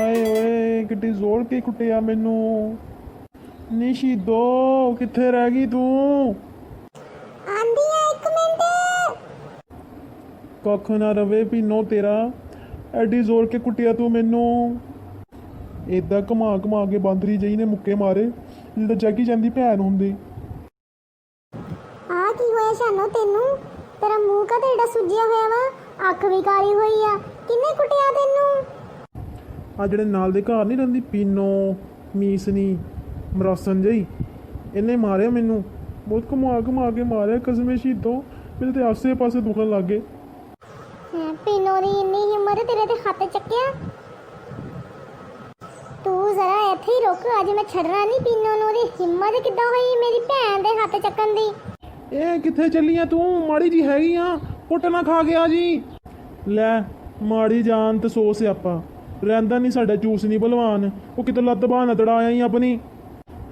ਹਾਏ ਓਏ ਕਿੱਡੀ ਜ਼ੋਰ ਕੇ ਕੁੱਟਿਆ ਮੈਨੂੰ। ਨੀ ਸ਼ਹੀਦੋ ਕਿੱਥੇ ਰਹਿ ਗਈ ਤੂੰ? ਆਂਦੀ ਆ 1 ਮਿੰਟ। ਕੱਖ ਨਾ ਰਵੇ ਪੀਨੋ ਤੇਰਾ, ਐਡੀ ਜ਼ੋਰ ਕੇ ਕੁੱਟਿਆ ਤੂੰ ਮੈਨੂੰ। ਏਦਾਂ ਘੁਮਾ ਘੁਮਾ ਕੇ ਬਾਂਦਰੀ ਜਈ ਨੇ ਮੁੱਕੇ ਮਾਰੇ ਜਿੱਦਾਂ ਜੈਕੀ ਜਾਂਦੀ ਭੈਣ ਹੁੰਦੀ। ਆ ਕੀ ਹੋਇਆ ਸ਼ਾਨੋ ਤੈਨੂੰ? ਤੇਰਾ ਮੂੰਹ ਕਾ ਏਡਾ ਸੁੱਜਿਆ ਹੋਇਆ ਵਾ, ਅੱਖ ਵੀ ਕਾਲੀ ਹੋਈ ਆ। ਕਿੰਨੇ ਕੁੱਟਿਆ ਤੈਨੂੰ? ਆ ਜਿਹੜੇ ਨਾਲ ਦੇ ਘਰ ਨਹੀਂ ਰਹਿੰਦੀ ਪੀਨੋ ਮੀਸਨੀ ਮਰਾਸਨ ਜਈ, ਇਹਨੇ ਮਾਰਿਆ ਮੈਨੂੰ ਬਹੁਤ ਘੁਮਾ ਘੁਮਾ ਕੇ ਮਾਰਿਆ। ਕਸਮੇ ਸ਼ਹੀਦੋ ਮੇਰੇ ਤੇ ਆਸੇ ਪਾਸੇ ਦੁਖਣ ਲੱਗ ਗਏ। ਪੀਨੋ ਦੀ ਇੰਨੀ ਹਿੰਮਤ ਤੇਰੇ ਤੇ ਹੱਥ ਚੱਕਿਆ? ਤੂੰ ਜ਼ਰਾ ਇੱਥੇ ਹੀ ਰੁਕ, ਅੱਜ ਮੈਂ ਛੱਡਣਾ ਨਹੀਂ ਪੀਨੋ ਨੂੰ। ਉਹਦੀ ਹਿੰਮਤ ਕਿੱਦਾਂ ਹੋਈ ਮੇਰੀ ਭੈਣ ਦੇ ਹੱਥ ਚੱਕਣ ਦੀ? ਇਹ ਕਿੱਥੇ ਚੱਲੀਆਂ ਤੂੰ? ਮਾੜੀ ਜੀ ਹੈਗੀ ਆ, ਕੁੱਟ ਨਾ ਖਾ ਗਿਆ ਜੀ। ਲੈ ਮਾੜੀ ਜਾਨ ਤੇ ਸੋ ਸਿਆਪਾ, ਰਹਿੰਦਾ ਨਹੀਂ ਸਾਡਾ ਜੂਸ ਨਹੀਂ ਭਲਵਾਨ। ਉਹ ਕਿਤੇ ਲੱਤ ਬਾਹ ਨਾ ਤੜਾਇਆ ਹੀ ਆਪਣੀ।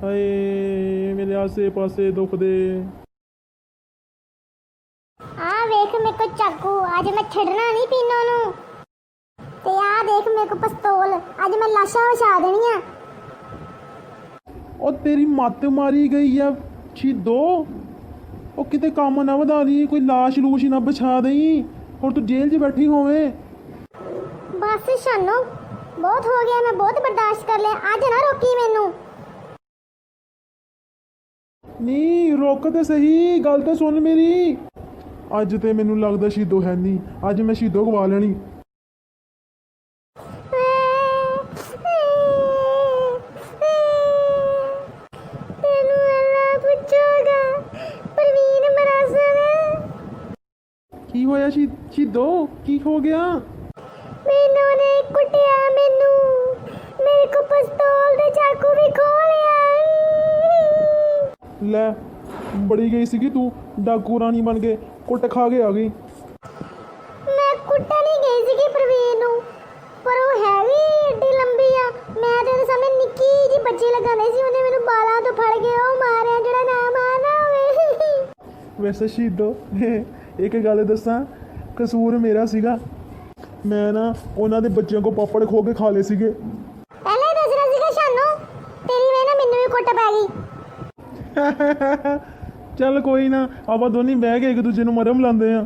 ਹਾਏ ਮੇਰੇ ਆਸੇ ਪਾਸੇ ਦੁਖਦੇ। ਆ ਵੇਖ ਮੇਰੇ ਕੋ ਚਾਕੂ, ਅੱਜ ਮੈਂ ਛੱਡਣਾ ਨਹੀਂ ਪੀਨੋ ਨੂੰ। ਤੇ ਆ ਦੇਖ ਮੇਰੇ ਕੋ ਪਿਸਤੌਲ, ਅੱਜ ਮੈਂ ਲਾਸ਼ਾਂ ਵਿਛਾ ਦੇਣੀਆਂ। ਉਹ ਤੇਰੀ ਮੱਤ ਮਾਰੀ ਗਈ ਆ ਸ਼ਹੀਦੋ। ਉਹ ਕਿਤੇ ਕੰਮ ਨਾ ਵਧਾ ਲਈ, ਕੋਈ ਲਾਸ਼ ਲੂਸ਼ ਨਾ ਵਿਛਾ ਦੇਈ। ਹੁਣ ਤੂੰ ਜੇਲ੍ਹ 'ਚ ਬੈਠੀ ਹੋਵੇਂ। ਬਸ ਸ਼ਾਨੋ ਬਹੁਤ ਹੋ ਗਿਆ, ਮੈਂ ਬਹੁਤ ਬਰਦਾਸ਼ਤ ਕਰ ਲਿਆ। ਅੱਜ ਨਾ ਰੋਕੀ ਮੈਨੂੰ। ਨੀ ਰੁਕ ਤੇ ਸਹੀ, ਗੱਲ ਤਾਂ ਸੁਣ ਮੇਰੀ। ਅੱਜ ਤੇ ਮੈਨੂੰ ਲੱਗਦਾ ਸ਼ਹੀਦੋ ਹੈ ਨਹੀਂ, ਅੱਜ ਮੈਂ ਸ਼ਹੀਦੋ ਗਵਾ ਲੈਣੀ। ਤੈਨੂੰ ਅੱਲਾ ਪੁੱਛੋਗਾ ਪ੍ਰਵੀਨ ਮਰਾਸਨ। ਕੀ ਹੋਇਆ ਸ਼ਹੀਦੋ? ਕੀ ਹੋ ਗਿਆ? ਮੈਨੂੰ ਨੇ ਕੁੱਟਿਆ ਮੈਨੂੰ, ਮੇਰੇ ਕੋ ਪਿਸਤੌਲ ਤੇ ਚਾਕੂ ਵੀ ਖੋਹ ਲਿਆ। ਲੈ ਬੜੀ ਗਈ ਸੀਗੀ ਤੂੰ, ਡਾਕੂ ਰਾਣੀ ਬਣ ਕੇ ਕੁੱਟ ਖਾ ਕੇ ਆ ਗਈ। ਮੈਂ ਕੁੱਟਣ ਨਹੀਂ ਗਈ ਸੀਗੀ ਪ੍ਰਵੀਨ ਨੂੰ, ਪਰ ਉਹ ਹੈਗੀ ਏਡੀ ਲੰਬੀ ਆ। ਮੈਂ ਤੇ ਉਹਦੇ ਸਾਹਮਣੇ ਨਿੱਕੀ ਜੀ ਬੱਚੀ ਲਗਾਉਂਦੀ ਸੀ, ਉਹਨੇ ਮੈਨੂੰ ਬਾਲਾਂ ਤੋਂ ਫੜ ਕੇ ਉਹ ਮਾਰਿਆ ਜਿਹੜਾ ਨਾ ਮਾਰਨਾ ਹੋਵੇ। ਵੈਸੇ ਸ਼ਹੀਦੋ ਇੱਕ ਗੱਲ ਦੱਸਾਂ, ਕਸੂਰ ਮੇਰਾ ਸੀਗਾ। ਮੈਂ ਨਾ ਉਹਨਾਂ ਦੇ ਬੱਚਿਆਂ ਕੋ ਪਾਪੜ ਖੋ ਕੇ ਖਾ ਲਏ ਸੀਗੇ। ਪਹਿਲਾਂ ਹੀ ਦੱਸਣਾ ਸੀਗਾ ਸ਼ਾਨੋ, ਤੇਰੀ ਵੇ ਨਾ ਮੈਨੂੰ ਵੀ ਕੁੱਟ ਪੈ ਗਈ। ਚੱਲ ਕੋਈ ਨਾ, ਆਪਾਂ ਦੋਨੀ ਬਹਿ ਕੇ ਇੱਕ ਦੂਜੇ ਨੂੰ ਮਰਮ ਲਾਉਂਦੇ ਆ।